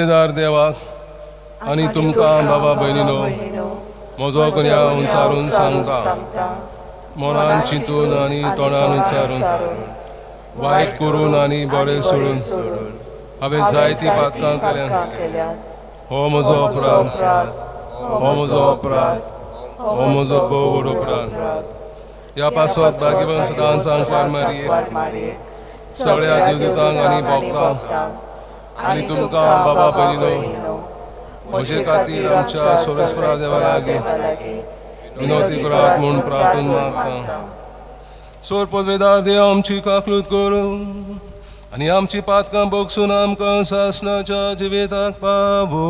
दार देवाक आणि तुमकां बाबा भयणीनो म्हजो कन्या उंचारून सांगता मनान चिंतून आनी तोंडान उच्चारून वायट करून आनी बरें सोडून हांवें जायतीं पातकां केल्यात. हो म्हजो अपराध, हो म्हजो अपराध, हो म्हजो भोव व्हड अपराध. ह्या पासत भाग्यवान सदांच सांगपार मारये सगळ्या देवदूतांक आनी भक्तांक आनी तुमकां बाबा भयणीनो म्हजे खातीर आमच्या सोरेस्परा देवा लागीं विनवती करात म्हूण प्रार्थून मागता. सोर पदवेदार देव आमची काकलूत करून आनी आमची पातकां बोगसून आमकां सासणाच्या जिविताक पावो.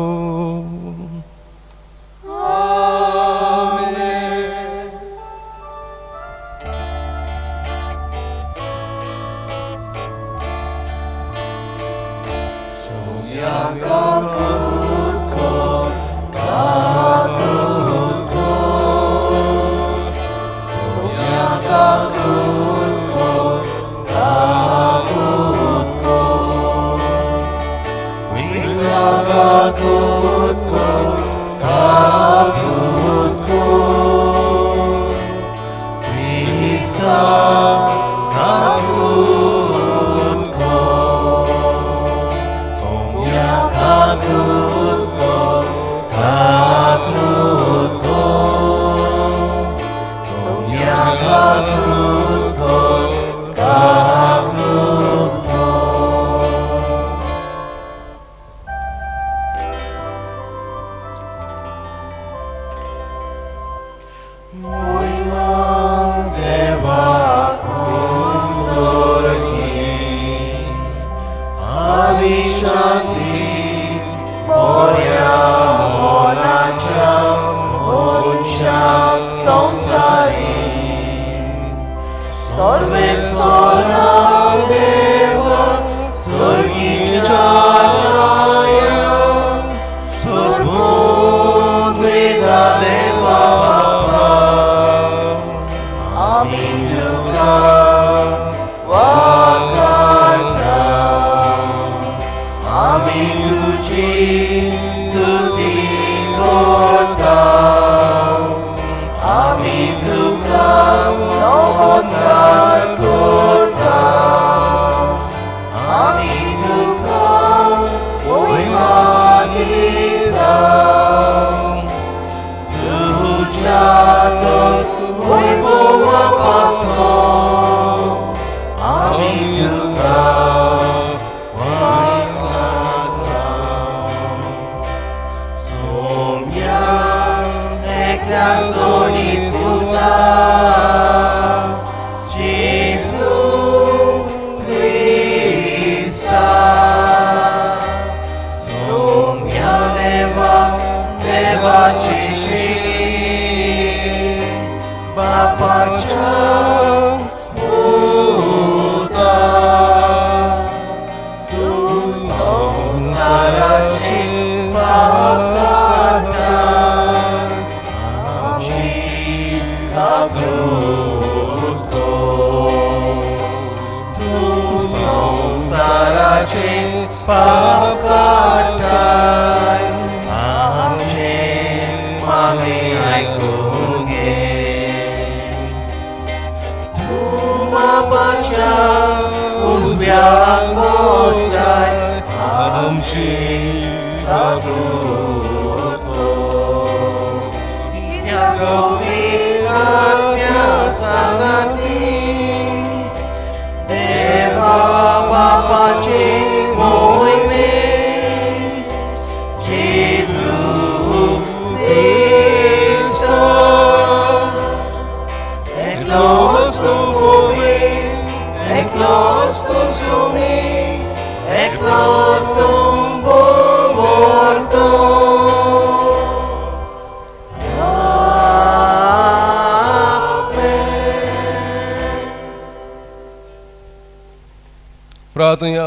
प्रार्थया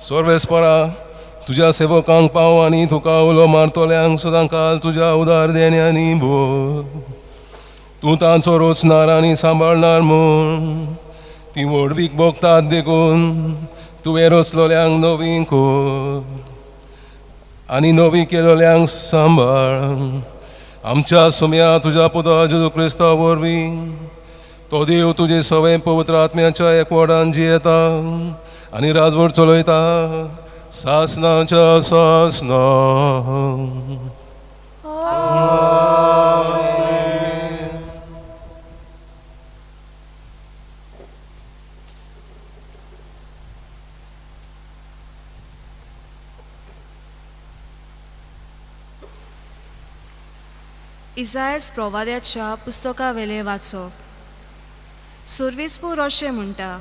सर्वेस्परा तुझ्या सेवकांक पाव आनी तुका उलो मारतल्यांक सदां काल तुज्या उदार देण्यानी भोर. तूं तांचो रोचणार आनी सांबाळणार म्हूण ती व्हडवीक भोगतात देखून तुवें रोचलोल्यांक नवीन कोर. आनी नवी केलेल्यांक सांबाळ. आमच्या सुम्या तुज्या पुता जेजू क्रिस्ता वरवीं तो देव तुजे सवय पवित्र आत्म्याच्या एकवटान जियेता आनी राजवट चलयता सासनाच्या सासना. इसायास प्रवाद्याच्या पुस्तका वेले वाचो. सुरवेसपूर अशें म्हणटा,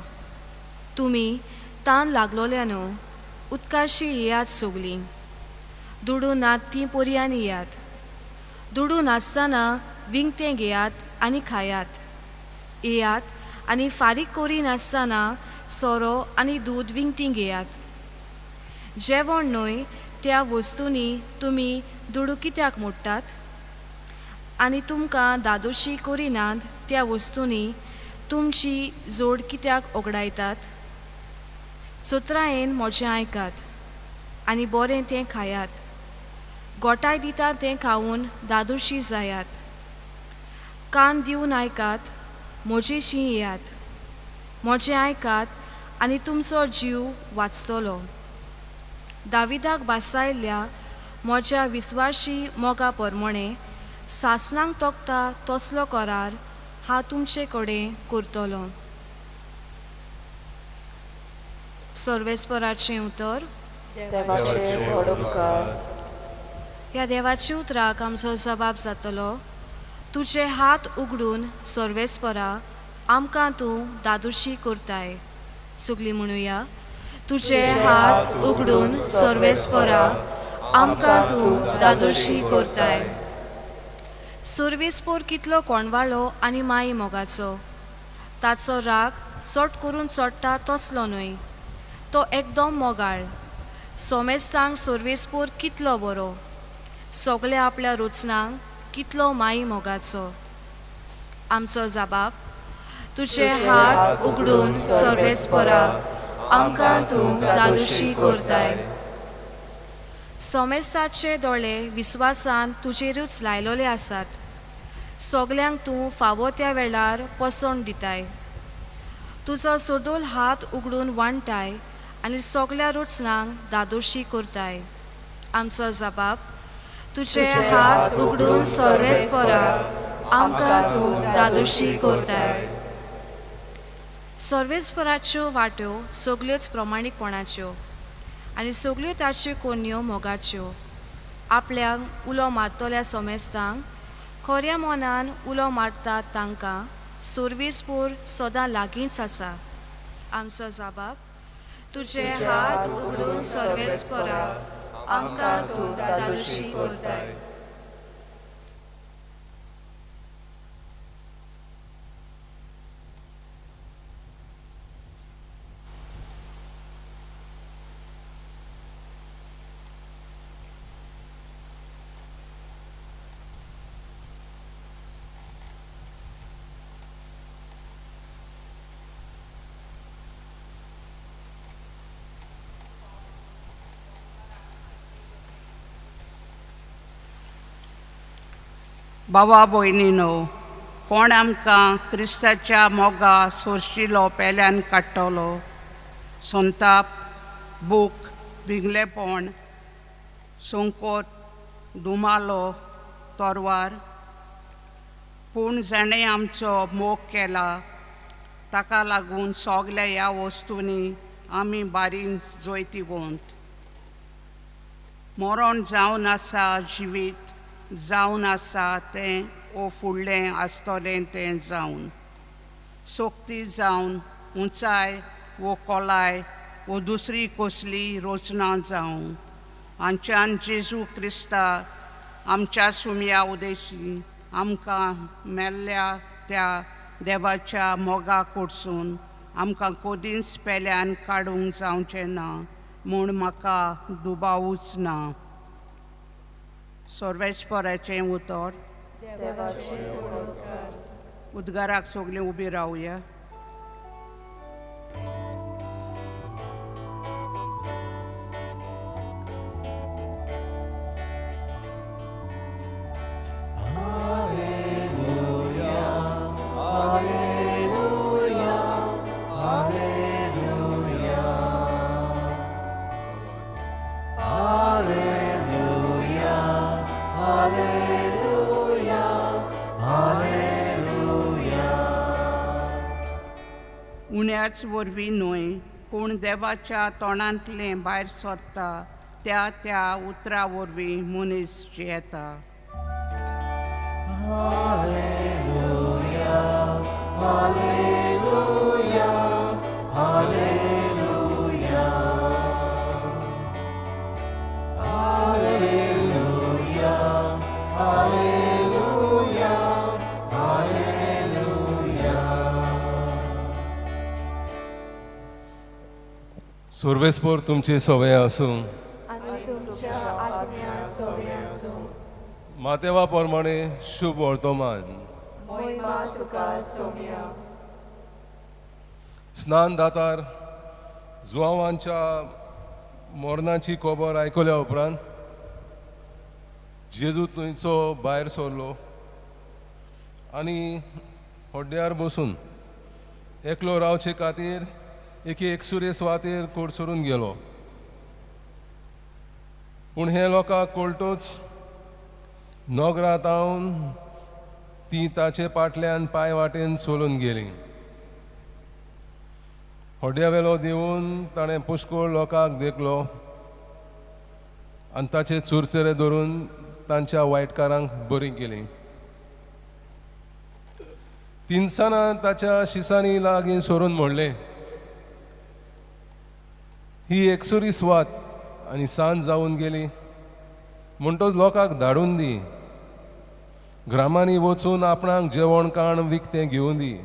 तुमी तान लागलोल्यानो उदकाशी येयात सोगलीं, दुडू नात तीं पोरयांनी येयात. दुडू नासतना विंगतें घेयात आनी खायात. येयात आनी फारीक कोरी नासतना सोरो आनी दूद विंगतीं घेयात. जेवण न्हय त्या वस्तूंनी तुमी दुडू कित्याक मोडटात? आनी तुमकां दादोशी करिनात त्या वस्तूंनी तुमची जोड कित्याक ओगडायतात? चोत्रायेन म्हजें आयकात आनी बरें तें खायात. गोठाय दिता तें खावून दादोशी जायात. कान दिवन आयकात, म्हजेशी येयात. म्हजें आयकात आनी तुमचो जीव वाचतलो. दाविदाक बासायल्ल्या म्हज्या विस्वाशी मोगा परमणे सासनांक तोखता तसलो करार हांव तुमचे कडेन करतलो. सर्वेस्पराचें उतर. ह्या देवाचे उतराक आमचो जबाब जातलो, तुजे हात उगडून सर्वेस्परा आमकां तूं दादोशी करताय. सगळीं म्हणुया, तुजे हात उगडून सर्वेस्परा आमकां तूं दादोशी करताय. सुरवेस्पोर कितलो कोणवाळो आनी माई मोगाचो. ताचो राग सोट करून चोडटा तसलो न्हय. तो एकदम मोगाळ. सोमेस्तांक सुरवेस्पोर कितलो बरो. सगल्या आपल्या रुचनांक कितलो माई मोगाचो. आमचो जबाब, तुजे हात उगडून सर्वेस्परा आमकां तूं दादोशी करताय. सोमेस्ताचे दोळे विस्वासान तुजेरूच लायलोले आसात. सगल्यांक तूं फावो त्या वेळार पसंत दिताय. तुजो सोदोल हात उगडून वांडटाय आनी सगल्या रुचनांक दादोशी करताय. आमचो जबाब, तुजे हात उगडून सर्वेस्परा आमकां तूं दादोशी करताय. सर्वेस्पराच्यो वाट्यो सगल्योच प्रमाणीकपणाच्यो आनी सगल्यो ताच्यो कोन्यो मोगाच्यो. आपल्याक उलो मारतल्या सोमेस्तांक खऱ्या मनान उलो मारतात तांकां सुरवेस्पोर सदां लागींच आसा. आमचो जबाब, तुजे हात उगडून सर्वेस्परा आमकां तूं दादोशी करताय. बाबा भयणीनो, कोण आमकां क्रिस्ताच्या मोगा सोरशिलो पेल्यान काडटलो? संताप, बूक, भिंगलेपण, संकोट, दुमालो, तोरवार. पूण जाणें आमचो मोग केला, ताका लागून सगल्या ह्या वस्तूंनी आमी बारीन जोयतीवंत. मरण जावन आसा जिवीत जावन आसा तें ओ फुडलें आसतलें तें जावन. सोक्ती जावन उंचाय वो कोलाय वो दुसरी कसली रोचना जावं. हांच्यान जेजू क्रिस्ता आमच्या सुमया उदेशी आमकां मेल्ल्या त्या देवाच्या मोगा कडसून आमकां कोदींच पेल्यान काडूंक जावचें ना म्हूण म्हाका दुबावूच ना. सर्वेस्पराचें उतर. उद्गाराक सगलीं उबीं रावया. ह्याच वरवीं न्हय पूण देवाच्या तोंडांतलें भायर सरता त्या त्या उतरा वरवीं मनीस जियेता. सर्वेस्पोर तुमची सवय आसूं. आनी तुमच्या आत्म्या सवय आसूं. मातेवा प्रमाणे शुभ वर्तमान. महिमा तुका सोम्या. स्नान दातार जुआवांच्या मरणाची खबर आयकल्या उपरांत जेजू थंयचो भायर सरलो आनी होड्ड्यार बसून एकलो रावचे खातीर एके एकसुरे सुवातेर कोडसरून गेलो. पूण हे लोकांक कळटूच नोगरांत आवन ती ताचे फाटल्यान पांय वाटेन चलून गेली. होड्यावेलो देवून ताणें पुष्कळ लोकांक देखलो आनी ताचे चुरचेरे धरून तांच्या वायटकारांक बरी केली. तिनसाना ताच्या शिसांनी लागीं सरून म्हणलें, ही एकसुरी सुवात आनी सांज जावन गेली म्हणटच लोकांक धाडून दी. ग्रामांनी वचून आपणाक जेवण खाण विकतें घेवन दी.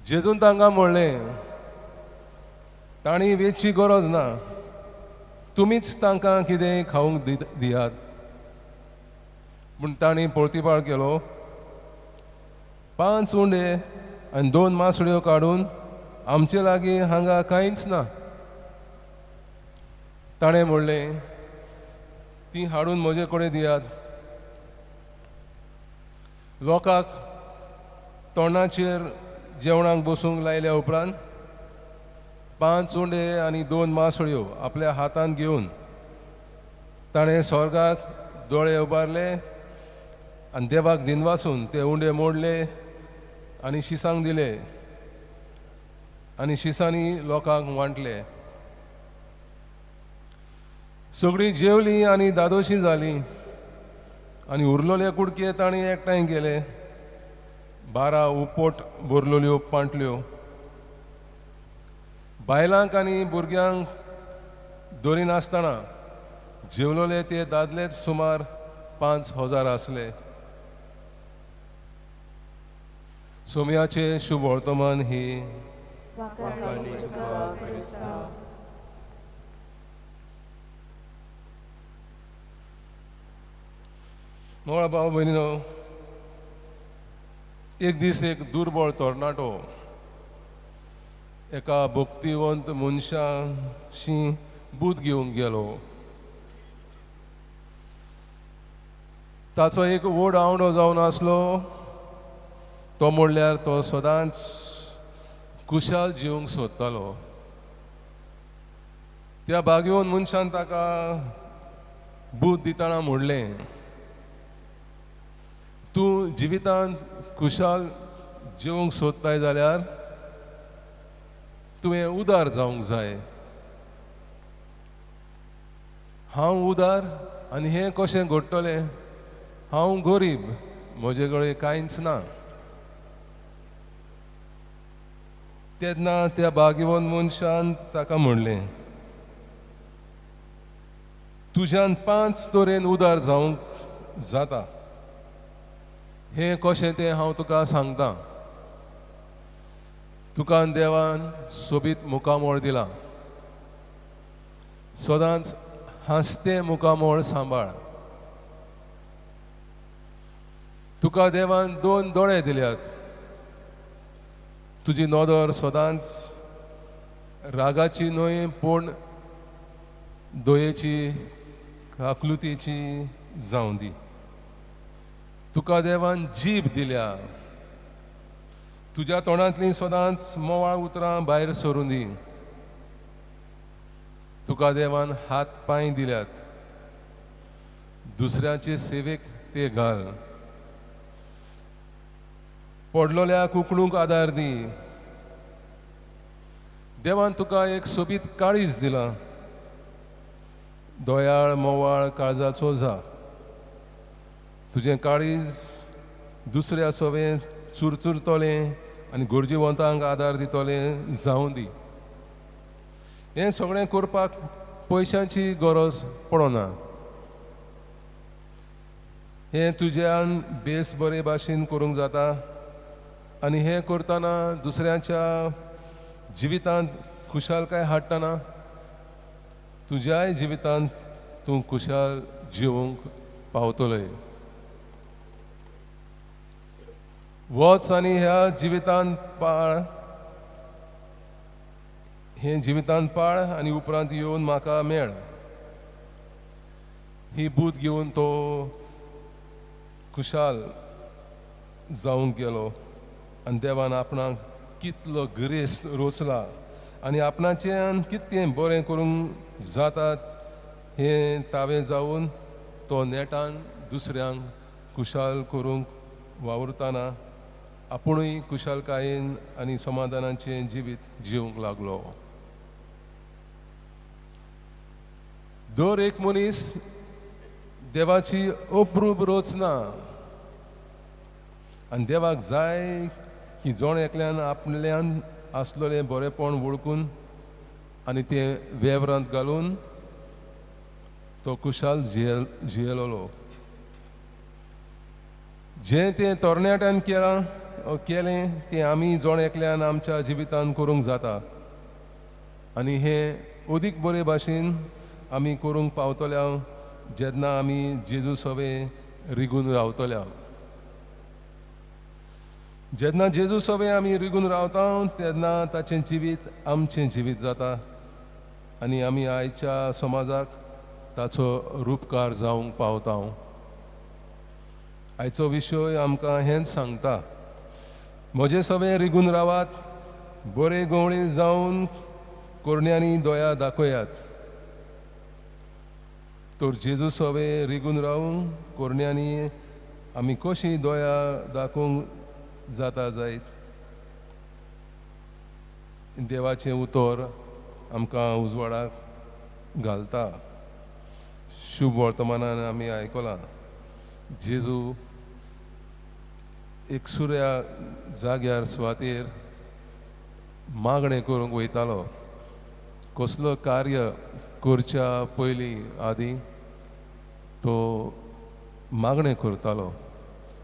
जेजून तांकां म्हणलें, तांणी वेचची गरज ना, तुमीच तांकां कितें खावंक दियात. पूण तांणी पळतीपाळ केलो. 5 उंडे आनी 2 मासळ्यो काडून आमचे लागीं हांगा कांयच ना. ताणें म्हणलें, ती हाडून म्हजे कडेन दियात. लोकांक तोंडाचेर जेवणाक बसूंक लायल्या उपरांत 5 उंडे आनी 2 मासळ्यो आपल्या हातांत घेवन ताणें स्वर्गाक दोळे उबारले आनी देवाक दिनवासून ते उंडे मोडले आनी शिसांक दिले आनी शिसांनी लोकांक वांटले. सगळीं जेवलीं आनी दादोशीं जालीं आनी उरलोले कुडके तांणी एकठांय केले. 12 उपोट भरलोल्यो पांटल्यो. बायलांक आनी भुरग्यांक दवरिनासतना जेवलोले ते दादलेच सुमार 5,000 आसले. सोम्याचे शुभ वर्तमान ही. मोळा भाव भयणीनो, एक दीस एक दुर्बळ तरणाटो एका भक्तिवंत मनशाशी बूद घेवंक गेलो. ताचो एक व्हड आवडो जावन आसलो. तो म्हणल्यार तो सदांच खुशाल जिवंक सोदतालो. त्या भाग्यवंत मनशान ताका बूद दितना म्हणलें, तूं जिवितांत खुशाल जिवंक सोदताय जाल्यार तुवें उदार जावंक जाय. हांव उदार आनी हें कशें घडटलें? हांव गरीब, म्हजे कडेन कांयच ना. तेन्ना त्या भाग्यवंत मनशान ताका म्हणलें, तुज्यान 5 तरेन उदार जावंक जाता. हें कशें तें हांव तुका सांगतां. तुका देवान सोबीत मुखामोळ दिला. सदांच हांसतें मुखामोळ सांबाळ. तुका देवान 2 दोळे दिल्यात. तुजी नदर सदांच रागाची न्हय पूण दयेची काकुलतेची जावं दी. तुका देवान जीब दिल्या. तुज्या तोंडांतलीं सदांच मोवाळ उतरां भायर सरून दी. तुका देवान हात पांय दिल्यात. दुसऱ्याचे सेवेक ते घाल. पडलोल्याक उखलूंक आदार दी. देवान तुका एक सोबीत काळीज दिला, दोयाळ मोवाळ काळजाचो जा. तुजें काळीज दुसऱ्या सोबें चुरचुरतोलें आनी गरजेवंतांक आदार दितोलें जावं दी. हें सगळें करपाक पयशांची गरज पडना. हें तुज्यान बेस बरे भाशेन करूंक जाता आनी हें करतना दुसऱ्याच्या जिवितांत खुशालकाय हाडटना तुज्याय जिवितांत तूं खुशाल जिवंक पावतलोय. वच आनी ह्या जिवितांत पाळ, हें जिवितांत पाळ आनी उपरांत येवन म्हाका मेळ. ही बूद घेवन तो खुशाल जावंक गेलो आनी देवान आपणाक कितलो ग्रेस रोचला आनी आपणाचें कितें बरें करूंक जाता हें तावें जावन तो नेटान दुसऱ्यांक खुशाल करूंक वावुरतना आपुणूय खुशालकायेन आनी समाधानाचें जिवीत जिवंक लागलो. दर एक मनीस देवाची अप्रूप रचना आनी देवाक जाय की जोण एकल्यान आपल्यान आसलोलें बरेंपण वळखून आनी तें वेवरांत घालून तो खुशाल जियेलोलो. जें तें तरणाट्यान केलें तें आमी जोण एकल्यान आमच्या जिवितांत करूंक जाता आनी हें अदीक बरे भाशेन आमी करूंक पावतल्या जेन्ना आमी जेजू सोबे रिगून रावतल्या. जेन्ना जेजू सोबे आमी रिगून रावता तेन्ना ताचें जिवीत आमचें जिवीत जाता आनी आमी आयच्या समाजाक ताचो रूपकार जावंक पावता. आयचो विशय आमकां हेंच सांगता, म्हजे सोबे रिगून रावात, बरे गवळे जावन कोरण्यांनी दोया दाखयात. तर जेजू सोबे रिगून रावूंक कोरण्यांनी आमी कशी दोया दाखोवंक जाता जायत. देवाचें उतर आमकां उजवाडाक घालता. शुभ वर्तमानान आमी आयकलां जेजू एकसुऱ्या जाग्यार सुवातेर मागणें करूंक वयतालो. कसलो कार्य करच्या पयलीं आदीं तो मागणें करतालो.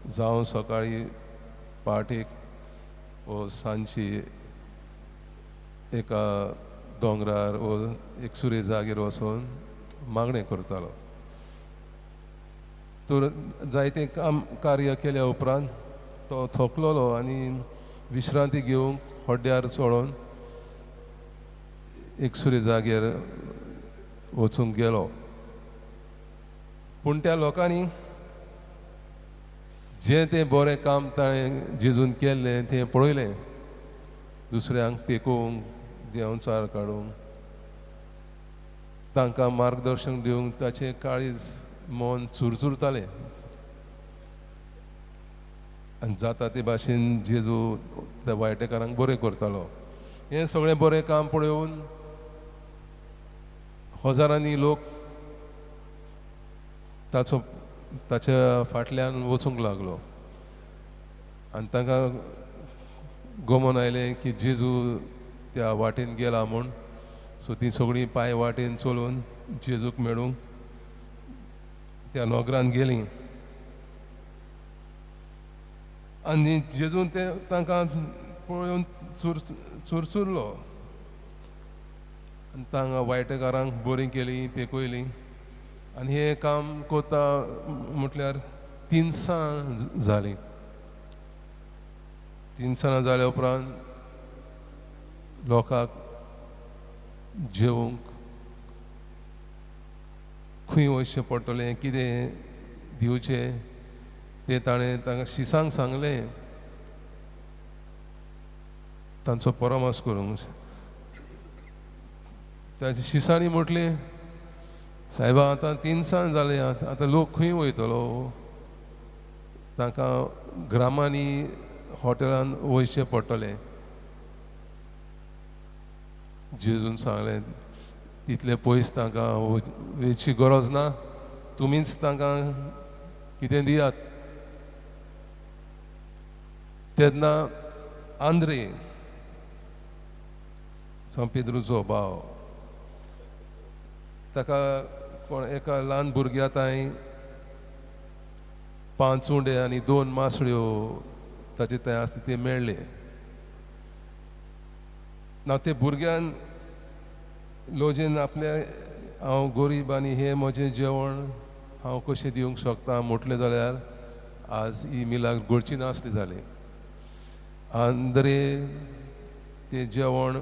जावं सकाळीं पाटेक वो सांजची एका दोंगरार वो एकसुरे जागेर वचून मागणें करतालो. तर जायतें काम कार्य केल्या उपरांत तो थकलोलो आनी विश्रांती घेवंक हड्ड्यार चडोवन एकसुरे जाग्यार वचूंक गेलो. पूण त्या लोकांनी जें तें बरें काम ताणें जेजून केल्लें तें पळयलें. दुसऱ्यांक पेकोवंक, देंवचार काडूंक, तांकां मार्गदर्शन दिवंक ताचें काळीज मन चुरचुरतालें. आनी जाता ते भाशेन जेजू त्या वायटेकारांक बरें करतालो. हें सगळें बरें काम पळोवन हजारांनी लोक ताच्या फाटल्यान वचूंक लागलो आनी तांकां गमोन आयलें की जेजू त्या वाटेन गेला म्हूण. सो तीं सगळीं पांय वाटेन चलून जेजूक मेळूंक त्या नोगरान गेलीं आनी जेजून ते तांकां पळोवन चुरचुरलो आनी तांकां वायटेकारांक बरीं केलीं, पेकयलीं. आनी हें काम कोत्ता म्हटल्यार 300 जालीं. 300 जाल्या उपरांत लोकांक जेवंक खंय वचचें पडटलें, कितें दिवचें तें ताणें तांकां शिसांक सांगलें. तांचो परामर्श करूंक ताच्या शिसांनी म्हटलें, सायबा आतां 300 जालें, आतां लोक खंय वयतलो? तांकां ग्रामांनी हॉटेलान वयचें पडटलें. जेजून सांगलें तितले पयस तांकां वयची गरज ना, तुमीच तांकां कितें दियात. तेन्ना आंद्रे सांत पेद्रूचो भाव ताका कोण एका ल्हान भुरग्या ताईं 5 उंडे आनी 2 मासळ्यो ताचे थंय आसता ते मेळ्ळे. ना ते भुरग्यान लोजयेन आपले हांव गरीब आनी हें म्हजें जेवण हांव कशें दिवंक शकता म्हटलें जाल्यार आज ही मिलाक घडची नासली जाली. आंद्रे तें जेवण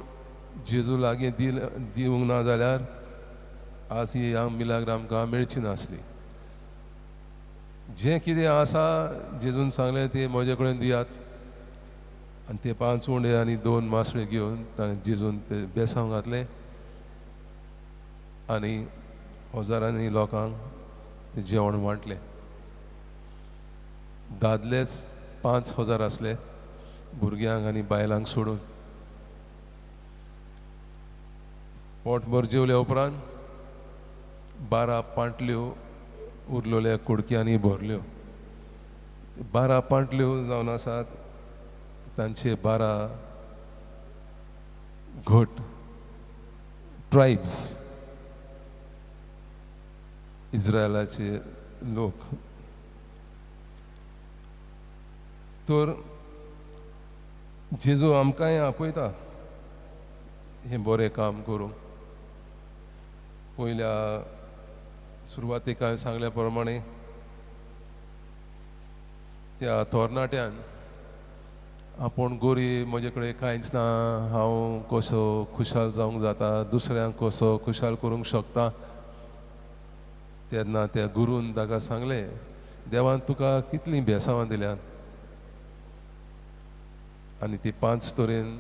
जेजू लागीं दिवंक ना जाल्यार आज ही मिलाग्र आमकां मेळची नासली. जें कितें आसा जेजून सांगलें तें म्हजे कडेन दियात. आनी ते 5 उंडे आनी 2 मासळे घेवन ताणें जेजून ते बेसांव घातलें आनी हजारांनी लोकांक तें जेवण वांटलें. दादलेच 5,000 आसले, भुरग्यांक आनी बायलांक सोडून. पोटभर जेवले उपरांत 12 पांटल्यो उरलोल्या कुडक्यांनी भरल्यो. 12 पांटल्यो जावन आसात, तांचे 12 घट ट्रायब्स इस्रायलाचे लोक. तर जेजू आमकांय आपयता हें बरें काम करूंक. पयल्या सुरवातेक हांवें सांगल्या प्रमाणे त्या तरणाट्यान आपूण गरीब, म्हजे कडेन कांयच ना, हांव कसो खुशाल जावंक जाता, दुसऱ्यांक कसो खुशाल करूंक शकता. तेन्ना त्या गुरून ताका सांगलें, देवान तुका कितलीं बेसांवां दिल्यात आनी ती 5 तरेन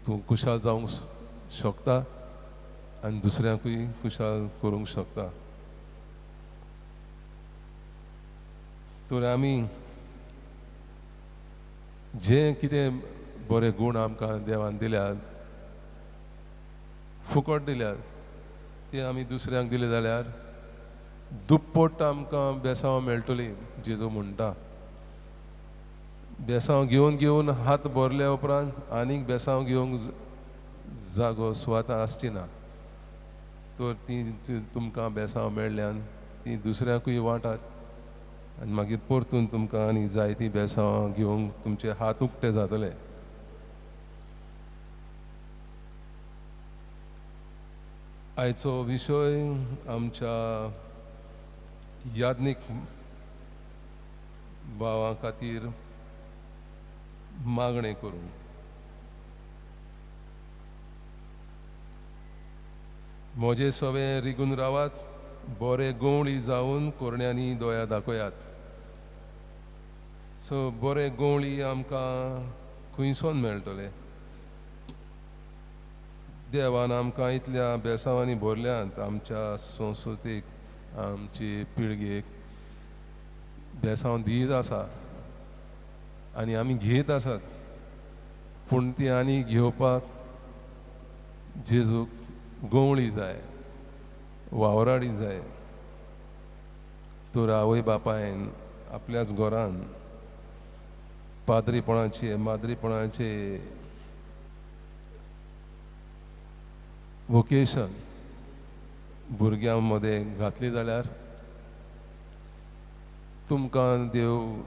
तूं खुशाल जावंक शकता आनी दुसऱ्यांकूय खुशाल करूंक शकता. तर आमी जें कितें बरे गूण आमकां देवान दिल्यात, फुकट दिल्यात, ते आमी दुसऱ्यांक दिले जाल्यार दुप्पट आमकां बेसांव मेळटली. जेजू म्हणटा बेसांव घेवन घेवन हात भरल्या उपरांत आनीक बेसांव घेवंक जागो सुवाता आसची ना. तर ती तुमकां बेसांव मेळ्ळ्यान ती दुसऱ्यांकूय वांटात आनी मागीर परतून तुमकां आनी जायतीं बेसांवां घेवंक तुमचे हात उक्ते जातले. आयचो विशय आमच्या याज्ञीक भावा खातीर मागणें करूंक. म्हजे सवे रिगून रावात, बरे गवळी जावन कोरण्यांनी दोया दाखयात. सो बरे गवळी आमकां खंयसून मेळटले? देवान आमकां इतल्या बेसांवांनी भरल्यांत. आमच्या संस्कृतीक, आमची पिळगेक बेसांव दीत आसा आनी आमी घेत आसात, पूण ती आनी घेवपाक जेजूक गवळी जाय, वावराडी जाय. तर आवय बापायन आपल्याच घरान पाद्रीपणाचे माद्रीपणाचे वोकेशन भुरग्यां मदें घातली जाल्यार तुमकां देव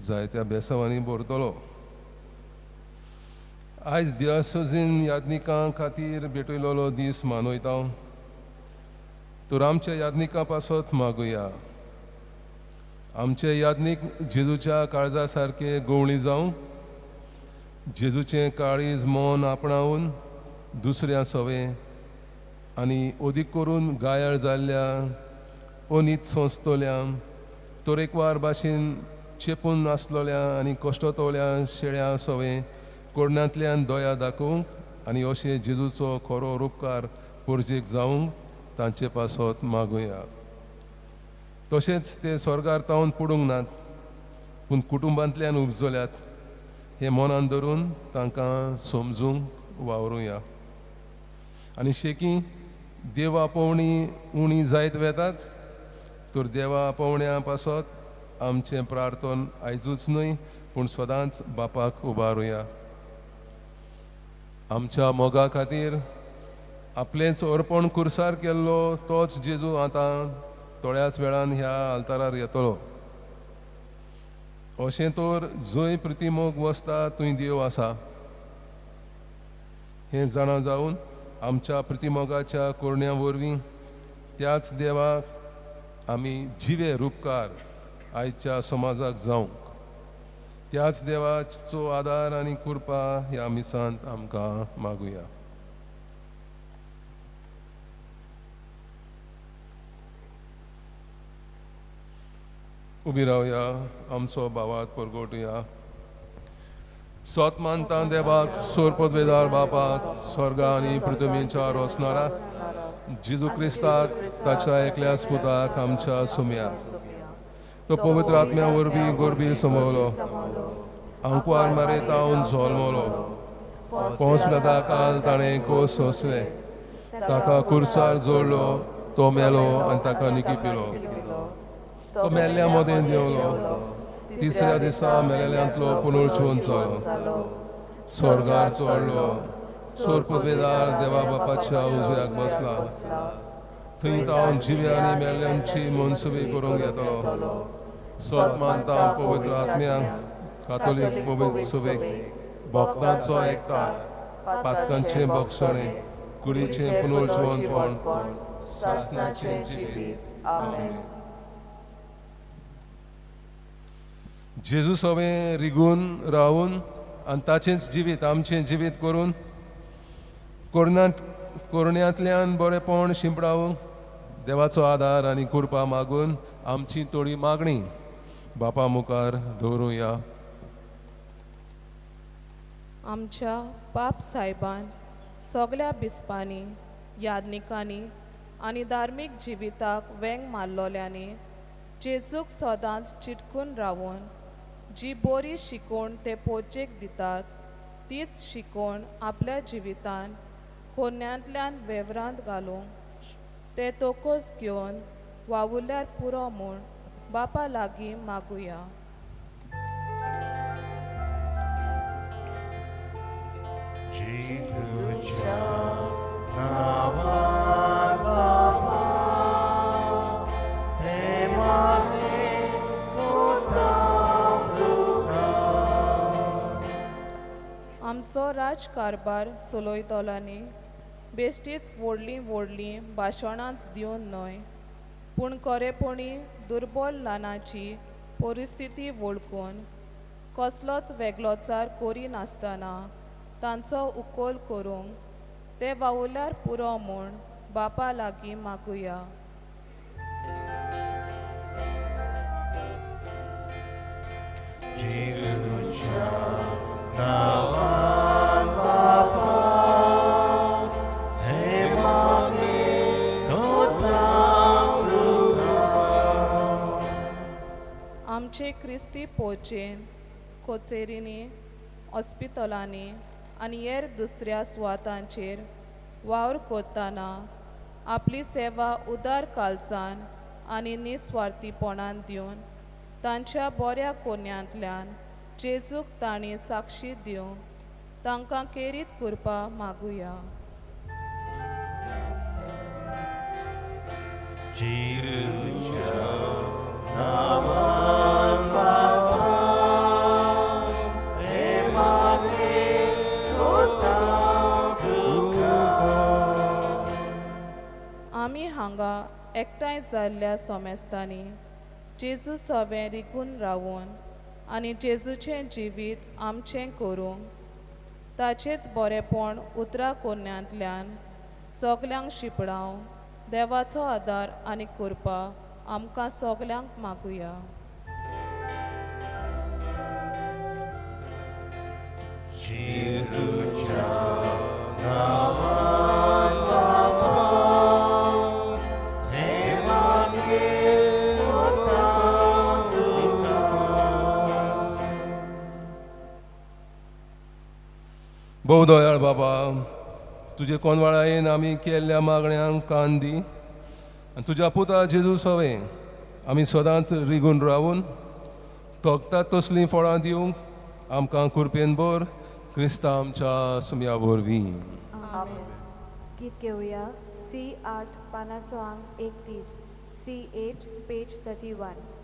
जायत्या बेसांवांनी भरतलो. आयज दियासोजीन याज्ञिकां खातीर भेटयलोलो दीस मानयता. तर आमच्या याज्ञिकां पासत मागुया. आमचे याज्ञीक जेजूच्या काळजा सारके गवळी जावं, जेजूचें काळीज मन आपणावून दुसऱ्या सवे आनी ओदीक करून गायाळ जाल्ल्या अनीत संस्थोल्या तरेकवार भाशेन चेपून आसलोल्या आनी कश्टतोल्या शेळ्या सवे कोडण्यांतल्यान दोया दाखोवंक आनी अशें जेजूचो खरो उपकार परजेक जावंक तांचे पासत मागुया. तशेंच ते स्वर्गार तावन पडूंक नात, पूण कुटुंबांतल्यान उपजल्यात. हे मनान धरून तांकां समजूंक वावरूया. आनी शेकी देवा पवणी उणी जायत वेतात तर देवा पवण्या पासत आमचें प्रार्थन आयजूच न्हय पूण सदांच बापाक उबारुया. आमच्या मोगा खातीर आपलेंच अर्पण कुर्सार केल्लो तोच जेजू आतां थोड्याच वेळान ह्या आल्तारार येतलो. अशें तर जंय प्रतिमोग वसता थंय देव आसा हें जाणा जावन आमच्या प्रतिमोगाच्या कोरण्या वरवीं त्याच देवाक आमी जिवे रूपकार आयच्या समाजाक जावंक त्याच देवाचो आदार आनी कृपा ह्या मिसांत आमकां मागुया. उबी रावया, आमचो भावात परगोटुया. सोत मानता देवाक, सोरपदवेदार बापाक, स्वर्गा आनी पृथ्वींच्यार वसणारा जेजू क्रिस्ताक, ताच्या एकल्या पुताक आमच्या सुम्याक तो पवित्र आत्म्या वरवीं गोरबी समवलो, आंकवार मारे तावन झोलमलो, पोंस काल ताणें कोस सोंसले, ताका कुर्सार जोडलो, तो मेलो आनी ताका निकिपिलो. तो मेल्ल्या मदें देंवलो, तिसऱ्या दिसा मेलेल्यांतलो पुनर्जीवन जालो, स्वर्गार चोडलो, सोरपदवेदार देवा बापाच्या उजव्याक बसला, थंय तावन जिव्या आनी मेल्ल्यांची मनसुबी करूंक येतलो. सोत मानता पवित्र आत्म्याक, कातोलीक पवित्र सुबेक, भक्तांचो एकठांय, पातकांचें भक्षणें, कुडीचें पुनर्जीवनपण, सासणाचें जिवीत. आमेन. जेजू सवें रिगून रावून आनी ताचेंच जिवीत आमचें जिवीत करून कोरण्यांतल्यान बरेपण शिंपडावंक देवाचो आदार आनी कृपा मागून आमची थोडी मागणी बापा मुखार दवरुया. आमच्या बाप सायबान सगळ्या बिस्पांनी, यादनिकांनी आनी धार्मीक जिविताक वेंग मारलोल्यांनी जेजूक सदांच चिटकून रावून जी बरी शिकवण ते पोचेक दितात तीच शिकवण आपल्या जिवितान कोन्यांतल्यान वेव्हरांत घालूंक ते तोकोस घेवन वावुरल्यार पुरो म्हूण बापा लागीं मागुया. आमचो राजकारबार चलयतल्यांनी बेश्टीच व्हडलीं भाशणांच दिवन न्हय पूण खरेपणी दुर्बल ल्हानाची परिस्थिती वळखून कसलोच वेगळोचार करिनासतना तांचो उखल करूंक ते वावुरल्यार पुरो म्हूण बापा लागीं मागुया. आमचे क्रिस्ती पोचेन कोचेरींनी, हॉस्पिटलांनी आनी हेर दुसऱ्या सुवातांचेर वावर कोत्ताना आपली सेवा उदार कालचान आनी निस्वार्थीपणान दिवन तांच्या बऱ्या कोन्यांतल्यान जेजूक तांणी साक्षी दिवंक तांकां केरीत करपा मागुया. आमी हांगा एकठांय जाल्ल्या सोमेस्तांनी जेजू सवें रिगून रावून आनी जेजूचें जिवीत आमचें करूंक ताचेंच बरेपण उतरां कोन्यांतल्यान सगल्यांक शिपडाव देवाचो आदार आनी कृपा आमकां सगल्यांक मागुया. भोव दयाळ बाबा, तुजे कोनवाळायेन आमी केल्ल्या मागण्यांक कान दी आनी तुज्या पुता जेजू सवे आमी सदांच रिगून रावून तोगतात तसलीं फळां दिवंक आमकां कृपेन भर क्रिस्ता आमच्या सुमया वरवीं. आमेन. गीत घेऊया C8 पानाचो अंक 31, C8 पेज 31.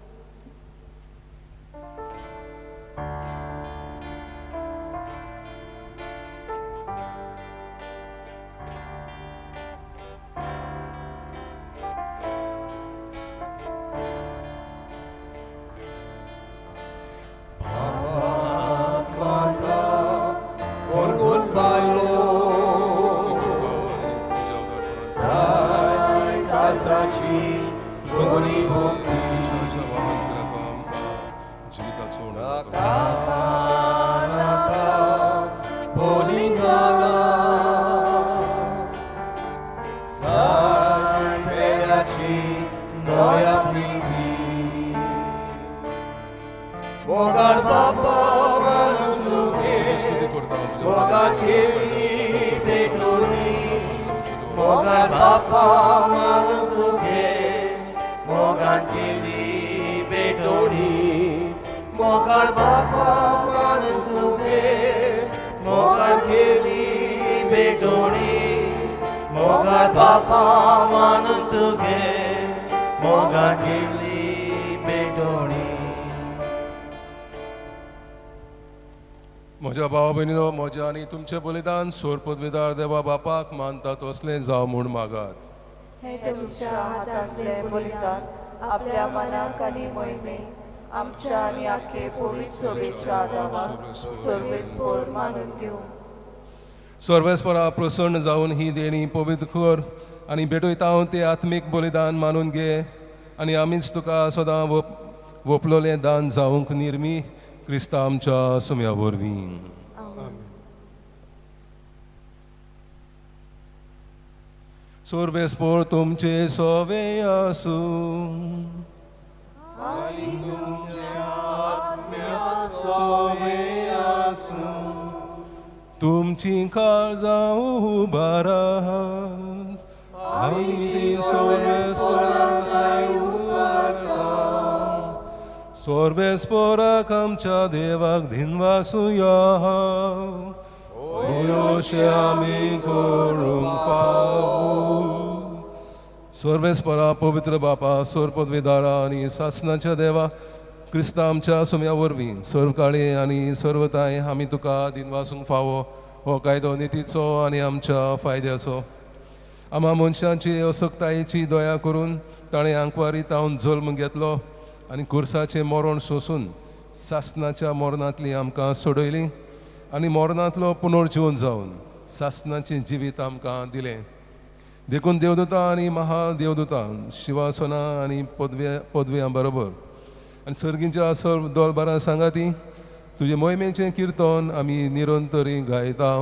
म्हज्या भावा भयणीनो, म्हजें आनी तुमचें बलिदान सोर पदवीदार देवा बापाक मानता तसलें जावं म्हूण मागात. हे तुमच्या हातांतले बलिदान आपल्या मनाक आनी मोहिमेक आमच्या आनी आखे पवित्र सोबेच्या आदाराक सर्वेस्पर मानून घेऊ. सर्वेस्परा प्रसन्न जावन ही देणी पवित्र कर आनी भेटयता हांव तें आत्मीक बलिदान मानून घे आनी आमीच तुका सदां वपलोलें दान जावंक निर्मी क्रिस्ता आमच्या सुमया वरवीं. सर्वेस्पर तुमचे सोवे आसूं सोवे आसूं तुमची काळजां उबारात आमी ती सर्वेस्पराक उबारता. सर्वेस्पराक आमच्या देवाक दिनवासुया अशें आमी करूंक फावो. सर्वेस्परा पवित्र बापा, सोर पदवीदारा आनी सासणाच्या देवा क्रिस्ता आमच्या सुमया वरवीं सर्वकाळी आनी सर्वताय आमी तुका दिनवासूंक फावो हो कायदो नितीचो आनी आमच्या फायद्याचो. आम्हा मनशांची असक्तायेची दया करून ताणें आंकवारी तावन जल्म घेतलो आनी कुर्साचें मरण सोंसून सासणाच्या मरणांतली आमकां सोडयली आनी मरणांतलो पुनर्जीवन जावन सासणाचें जिवीत आमकां दिलें. देखून देवदूतां आनी महादेवदूतां शिवासनां आनी पदव्यां बरोबर आनी सर्गींच्या सर्व दोलबारां सांगाती तुजे मोहिमेचें किर्तन आमी निरंतरी गायता.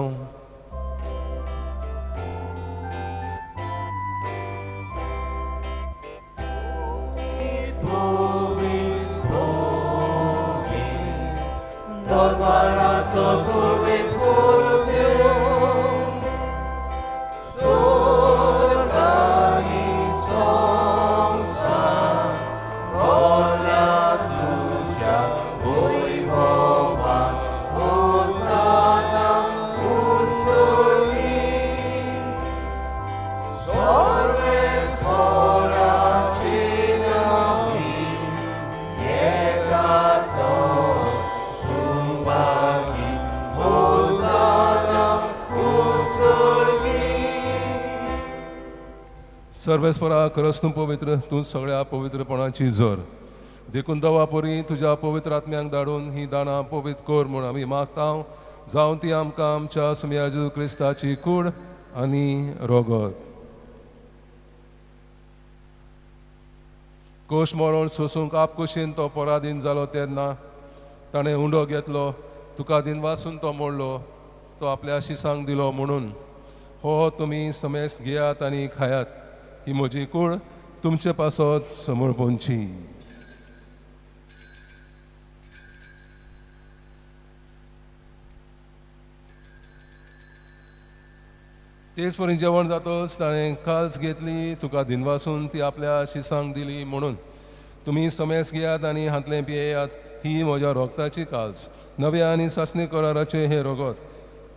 सर्वेस्परा खरच तूं पवित्र, तूं सगळ्या पवित्रपणाची जर. देखून दवा परी तुज्या पवित्र आत्म्यांक धाडून ही दानां पवित्र कर म्हूण आमी मागता. जावं ती आमकां आमच्या सुमया जेजू क्रिस्ताची कूड आनी रोगत. कोश मरण सोसूंक आपकुशीन तो पराधीन जालो तेन्ना ताणें उंडो घेतलो, तुका दिनवासून तो मोडलो, तो आपल्या शिसांक दिलो म्हणून हो तुमी समेस घेयात आनी खायात. ही म्हजी कूड तुमचे पासत समर्पणची. तेच परी जेवण जातोच ताणें काल्स घेतली, तुका दिनवासून ती आपल्या शिसांक दिली म्हणून तुमी समेस घेयात आनी हातलें पियेयात. ही म्हज्या रोगताची काल्स, नव्या आनी सासणी कराराचे हे रोगोत.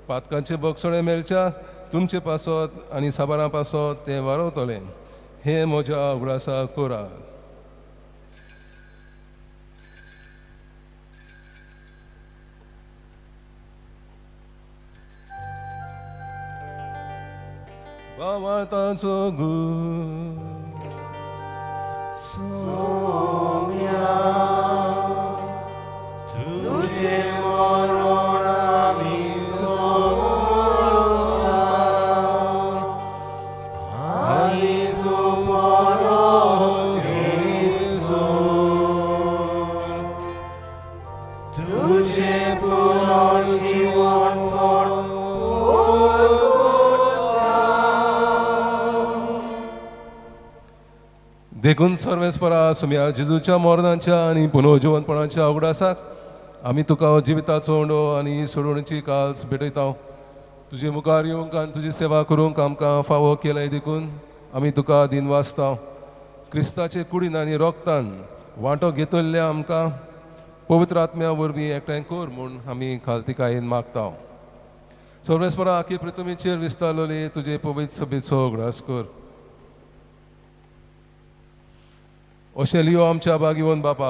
पातकांचे बगसणे मेळच्या तुमचे पासत आनी साबारां पासत तें वारवतलें. हे म्हज्या उगडासा कोरात. वाताचो गूळ देखून सर्वेस्परा सुम्या जेजूच्या मोरनाच्या आनी पुनर्जिवनपणाच्या उगडासाक आमी तुका जिविताचो ओंडो आनी सोडवणीची काल्स भेटयता. तुजे मुखार येवंक आनी तुजी सेवा करूंक आमकां फावो केल्याय देखून आमी तुका दिन वाचता. क्रिस्ताचे कुडीन आनी रोगतान वांटो घेतल्ल्या आमकां पवित्र आत्म्या वरवीं एकठांय कर म्हूण आमी खालतिकायेन मागता. सर्वेस्परा आखी पृथ्वीचेर विस्तारलोली तुजे पवित्र सभेचो उगडास कर. ओशेलियो आमच्या बागिवोन बाबा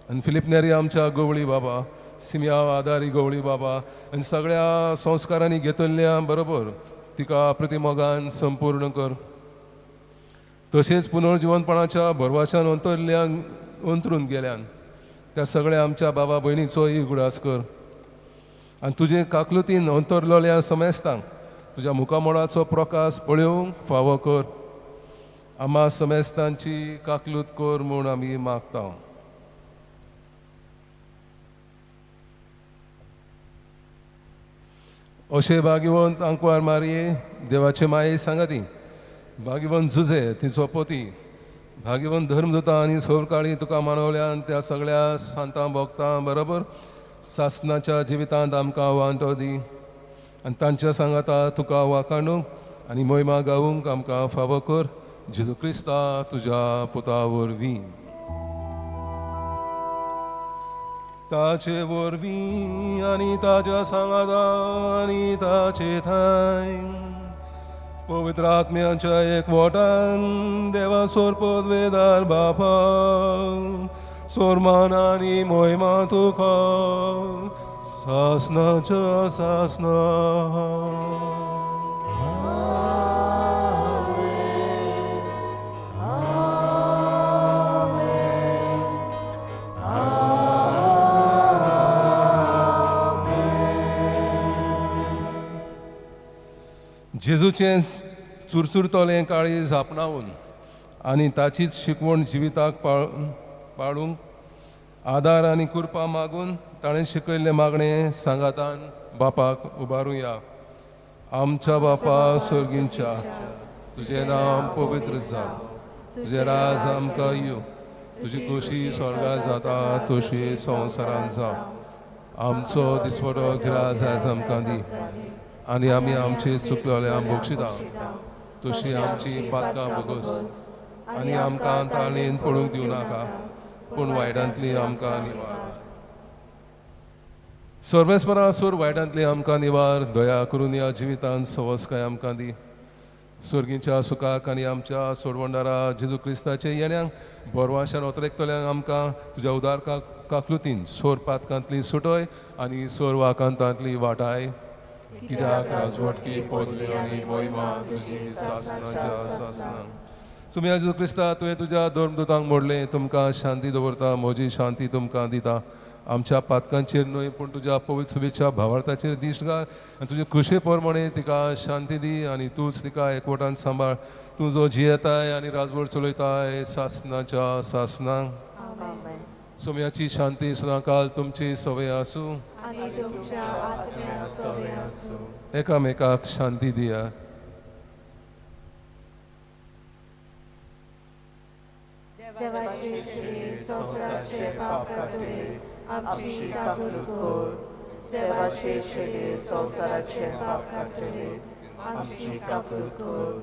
आनी फिलिप नेरी आमच्या गवळी बाबा, सिमिया आदारी गवळी बाबा आनी सगळ्या संस्कारांनी घेतल्ल्या बरोबर तिका प्रतिमोगान संपूर्ण कर. तशेंच पुनर्जिवनपणाच्या भरवशान अंतरून गेल्यान त्या सगळ्या आमच्या बाबा भयणीचोय उगडास कर. आनी तुजे काकलुतीन अंतरलोल्या समेस्तांक तुज्या मुखामोळाचो प्रकाश पळोवंक फावो कर. आम्हा समेस्तांची काकलूत कर म्हूण आमी मागता. अशे भाग्यवंत आंकवार मारये देवाचे माये सांगाती, भाग्यवंत जुजे तिचो पोती, भाग्यवंत धर्मदूता आनी सवकाळी तुका मानवल्यान त्या सगळ्या सांतां भोगतां बरोबर सासणाच्या जिवितांत आमकां वांटो दी आनी तांच्या सांगाता तुका वाखाणूंक आनी मोहिमा गावूंक आमकां फावो कर. जेजू क्रिस्ता तुज्या पुता वरवीं. ताचे वरवीं आनी ताच्या सांगाता आनी ताचे थंय पवित्र आत्म्याच्या एकवटान देवा सोर पदवेदार बापा सोरमान आनी मोहिमा तुका सासनाच्या सासना. जेजूचें चुरचुरतोलें काळीज आपणावून आनी ताचीच शिकवण जिविताक पाळूंक आदार आनी कृपा मागून ताणें शिकयल्लें मागणें सांगातान बापाक उबारुया. आमच्या बापा सर्गींच्या तुजें नांव पवित्र जावं, तुजें राज आमकां येवं, तुजी खोशी स्वर्गार जाता तशी संवसारांत जावं. आमचो दिसपरो गिराज आयज आमकां दी आनी आमी आमचे चुकलोल्यांक बक्षिता तशी आमची पातकां बोगोस आनी आमकां ताळेन पडूंक दिवं नाका पूण वायटांतली आमकां निवार. सर्वेस्परा सूर वायटांतली आमकां निवार. दया करून ह्या जिवितांत सवस्काय आमकां दी. सर्गीच्या सुखाक आनी आमच्या सोडवंडारा जेजू क्रिस्ताचे येण्याक बोरवाशान ओतरेकतल्यांक आमकां तुज्या उदार काकलुतीन सोर पातकांतली सुटय आनी सोर वाकांतांतली वाटाय. कित्याक राजवटकी पदवी आनी मोहिमा तुजी सासनाच्या सासनांक. सुम्या जेजू क्रिस्ता तुवें तुज्या धर्मदूतांक मोडलें, तुमकां शांती दवरता, म्हजी शांती तुमकां दिता. आमच्या पातकांचेर न्हय पूण तुज्या पवित्र सभेच्या भावार्थाचेर दिश्ट घाल आनी तुजे खुशे प्रमाणे तिका शांती दी आनी तूंच तिका एकवटान सांबाळ. तूं जो जियेताय आनी राजवट चलयताय सासनाच्या सासनांक. सुम्याची शांती सदांकाल तुमची सवय आसूं आनी तुमच्या आत्म्याक सवय आसूं. एकामेकाक शांती दिया. देवाचे श्री संवसाराचे पाप काडून आमची काकूट कर. देवाचे श्री संवसाराचे पाप काडून आमची काकूट कर.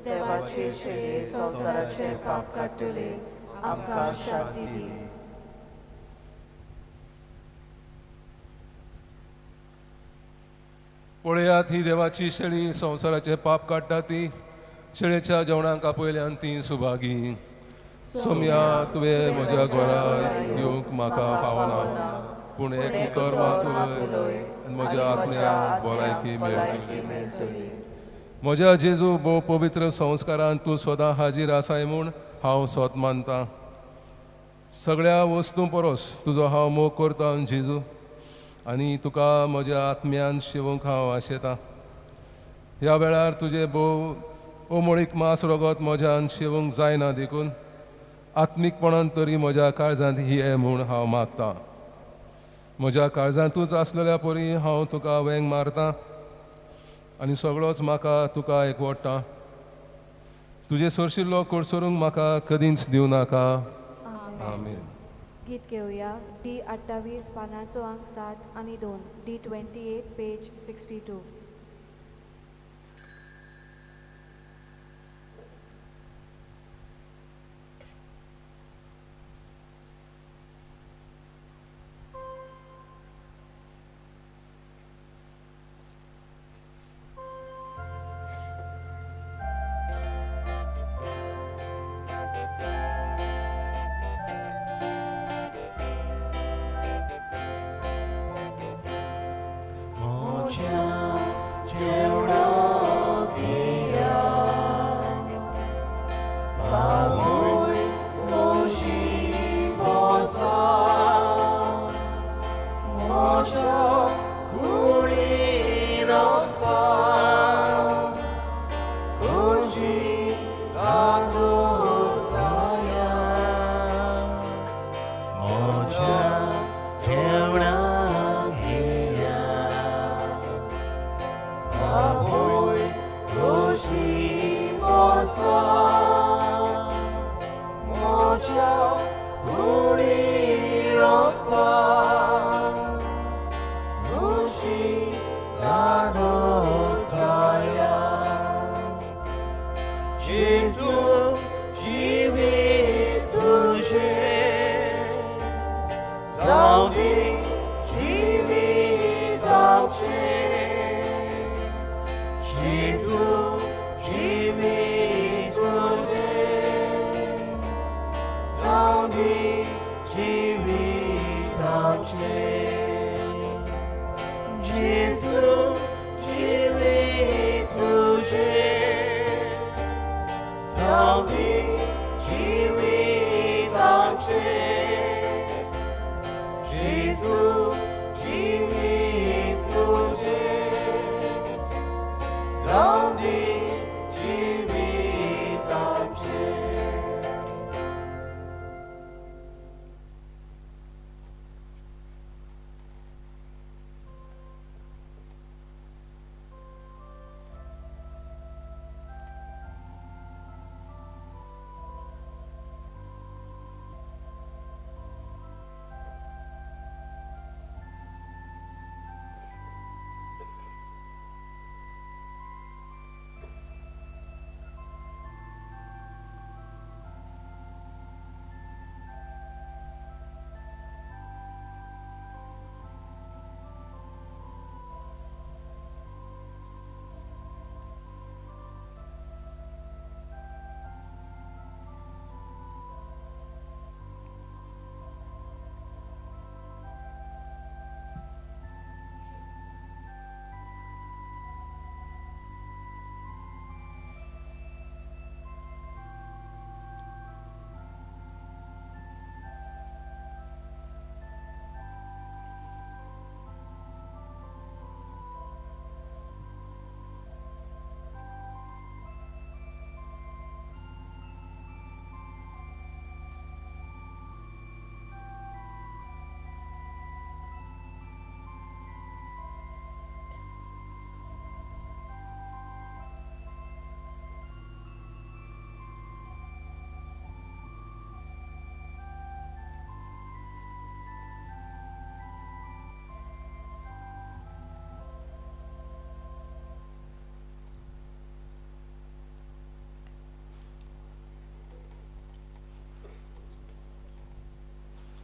देवाचे शेळे संवसाराचे पाप काडटले, आमकां शांती दी. पळयात ही देवाची शेळी संवसाराचे पाप काडटा ती. शेळेच्या जेवणाक आपयल्यान ती सुभागी. सोम्या तुवें म्हज्या घरा येवंक म्हाका फावना, पूण एक उतर मातुलय आनी म्हज्या आत्म्याक भलायकी मेळटली. म्हज्या जेजू भोव पवित्र संस्कारान तूं सदां हाजीर आसाय म्हूण हांव सोत मानतां. सगळ्या वस्तूं परस तुजो हांव मोग करतां जेजू, आनी तुका म्हज्या आत्म्यान शेवंक हांव आशेतां. ह्या वेळार तुजे भोव ओमळीक मांस रगत म्हज्यान शेवंक जायना देखून आत्मीकपणान तरी म्हज्या काळजांत ये म्हूण हांव मागतां. म्हज्या काळजांतूच आसलेल्या परी हांव तुका वेंग मारतां आनी सगळोच म्हाका तुका एकवडटा. तुजे सरशिल्लो कोडसरूंक म्हाका कधीच दिवं नाका. आमीन. गीत घेवया. डी 28 पानांचो अंक 7 आनी 2. D 28 page 62.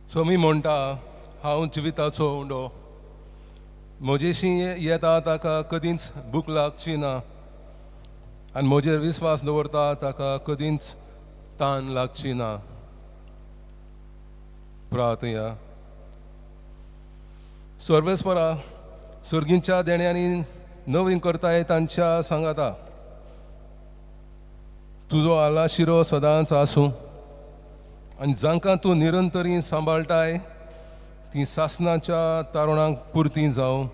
सो मी म्हणटा हांव जिविताचो उंडो. म्हजेशी येता ताका कधीच भूक लागची ना आनी म्हजेर विस्वास दवरता ताका कधीच तान लागची ना. प्रार्थया. सर्वेस्परा, सर्गींच्या देण्यांनी नवीन करताय तांच्या सांगाता तुजो आलाशिरो सदांच आसूं आनी जांकां तूं निरंतरी सांबाळटाय ती सासनाच्या तारुणांक पुर्ती जावं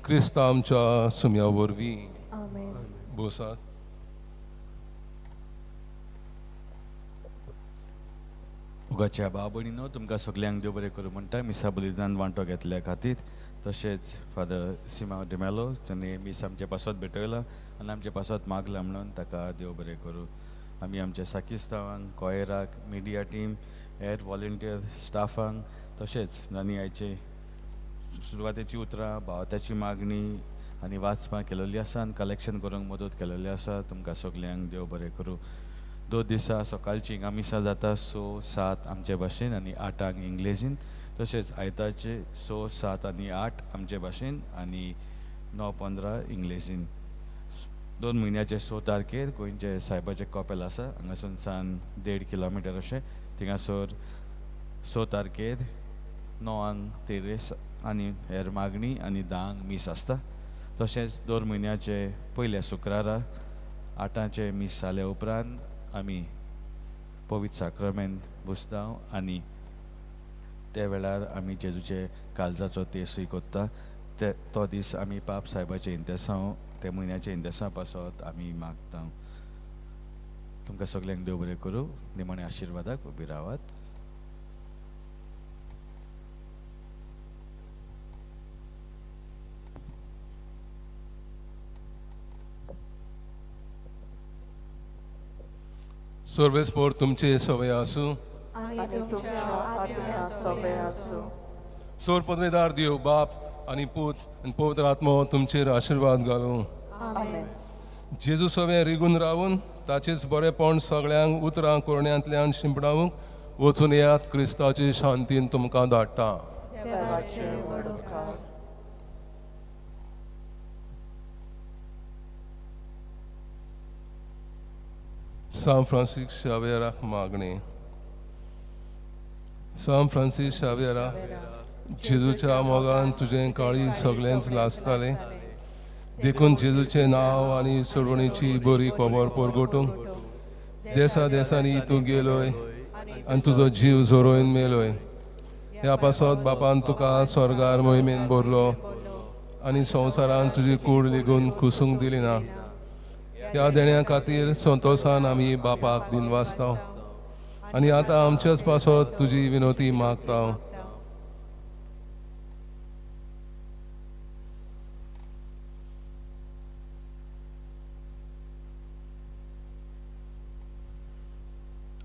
क्रिस्त आमच्या सुम्या वरवीं. आमेन. बोसात. उगाच्या बाबणीनो तुमकां सगल्यांक देव बरें करूं म्हणटा मिसा बलिदान वांटो घेतल्या खातीर. तशेंच फादर सिमा डिमेलो ताणें मीस आमचे पासत भेटयला आनी आमचे पासत मागला म्हणून ताका देव बरें करूं. आमी आमच्या साकिस्तावांक, कॉयराक, मिडिया टीम, एअर व्हॉलंटियर स्टाफांक तशेंच आनी आयचे सुरवातेची उतरां भावताची मागणी आनी वाचपां केलेली आसा आनी कलेक्शन करूंक मदत केलेली आसा. तुमकां सगल्यांक देव बरें करूं. 2 दिसा सकाळची हिंगा मिसा जाता 6-7 आमचे भाशेन आनी 8 इंग्लिशीन. तशेंच आयताचे 6-7 आनी 8 आमचे भाशेन आनी 9-15 इंग्लिशीन. 2 म्हयन्याचे 6 तारखेर गोंयचे सायबाचें कॉपेल आसा हांगासून सान 1.5 किलोमिटर अशें. थिंगासर 6 तारखेर 9 तेरेस आनी हेर मागणी आनी 10 मीस आसता. तशेंच 2 म्हयन्याचे पयल्या शुक्रारा 8 मीस जाले उपरांत आमी पवित्र साक्रमेंत बुसतांव आनी ते वेळार आमी जेजूचे काळजाचो तेसूय कोत्ता. तो दीस आमी पाप सायबाचे इंतेसांव ते म्हयन्याचे इंतेसां पासत आमी मागता. तुमकां सगल्यांक देव बरें करूं. निमणे आशिर्वादाक उबी रावात. सर्वेस्पोर तुमचे सवय आसूं. आनी तुमच्या आत्म्या सवय आसूं. सोर पदवेदार देव बाप आनी पूत आनी पवित्र आत्मो तुमचेर आशिर्वाद घालूं. आमेन. जेजू सवे रिगून रावून ताचेच बरेपण सगळ्यांक उतरां कोरण्यांतल्यान शिंपडावंक वचून येयात. क्रिस्ताची शांतीन तुमकां धाडटा. देवाचे वडोवकार. सान फ्रांसीस शावेराक मागणी. सान फ्रांसीस शावेरा, जेजूच्या मोगान तुजें काळी सगळेंच लासतालें देखून जेजूचें नांव आनी सोडवणेची बरी खबर परगटूंक देसा देसांनी तूं गेलोय आनी तुजो जीव झरोवन मेलोय. ह्या पासत बापान तुका स्वर्गार मोहिमेन भरलो आनी संवसारान तुजी कूड लेगून कुसूंक दिली ना. ह्या देण्या खातीर संतोशान आमी बापाक दिनवासता आनी आतां आमच्याच पासत तुजी विनोती मागता.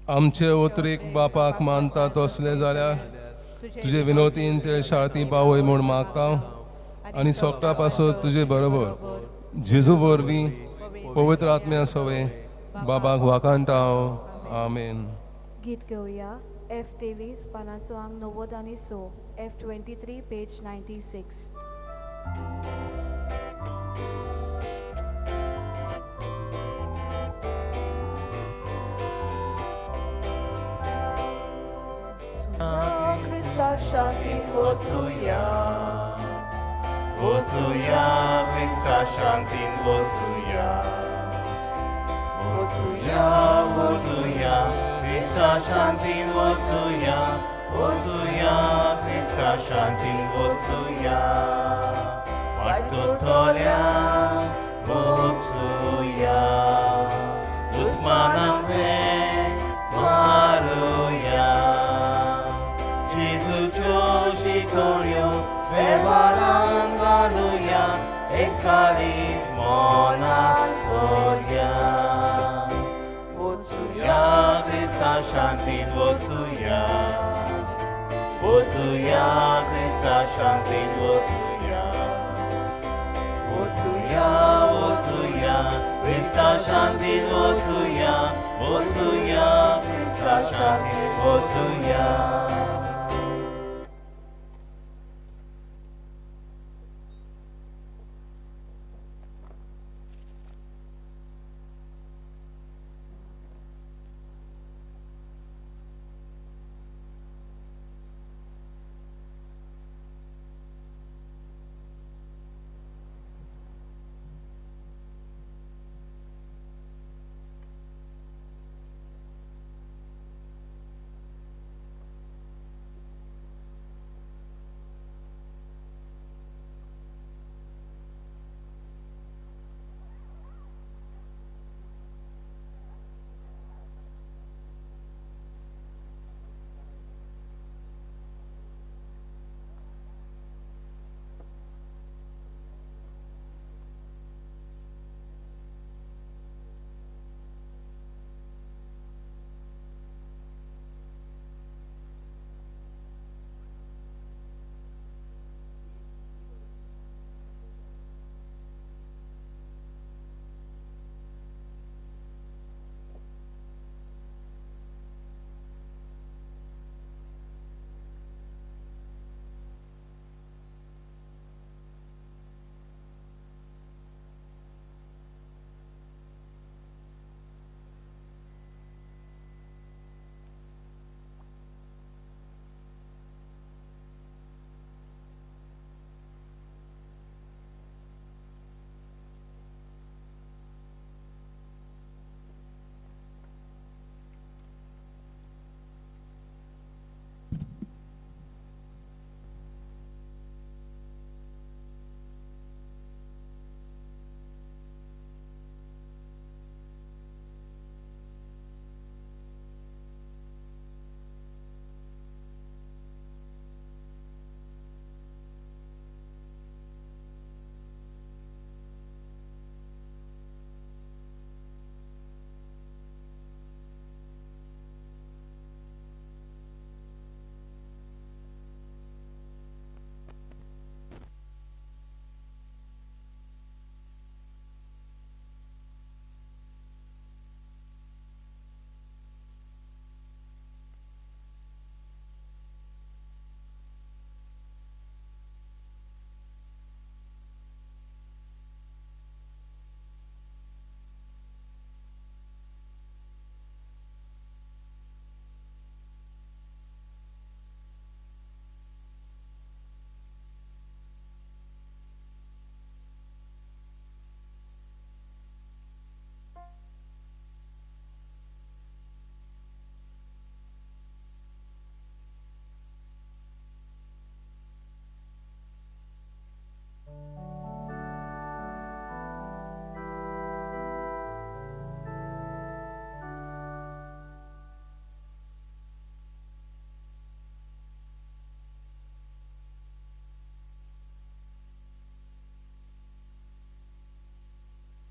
आमचे उतरेक बापाक मानता तसले जाल्यार तुजे विनोतीन ते शाळती पावय म्हूण मागता आनी सोगटा पासत तुजे बरोबर जेजू वरवीं पवित्र आत्म्या सवे बाबाक वाकांटा हांव. आमेन. गीत घेवया. F23 पानांचो अंक 90 आनी 100. F23 page 96. Krista शांतीन वचूया. वचूया क्रिस्ता शांतीन वचूया. वचूया वचूया क्रिस्ता शांतीन वचूया. वचूया क्रिस्ता शांतीन वचूया. वाटतोल्या वचूया. दुस्मानांक मारुया. जेजूच्यो शिकवण्यो वेव्हारांत घालुया. एकालीच मोनात सोरया. वचूया क्रिस्ता शांतीन वचूया. वचूया क्रिस्ता शांतीन वचूया. वचूया वचूया क्रिस्ता शांतीन वचूया. वचूया क्रिस्ता शांतीन वचूया.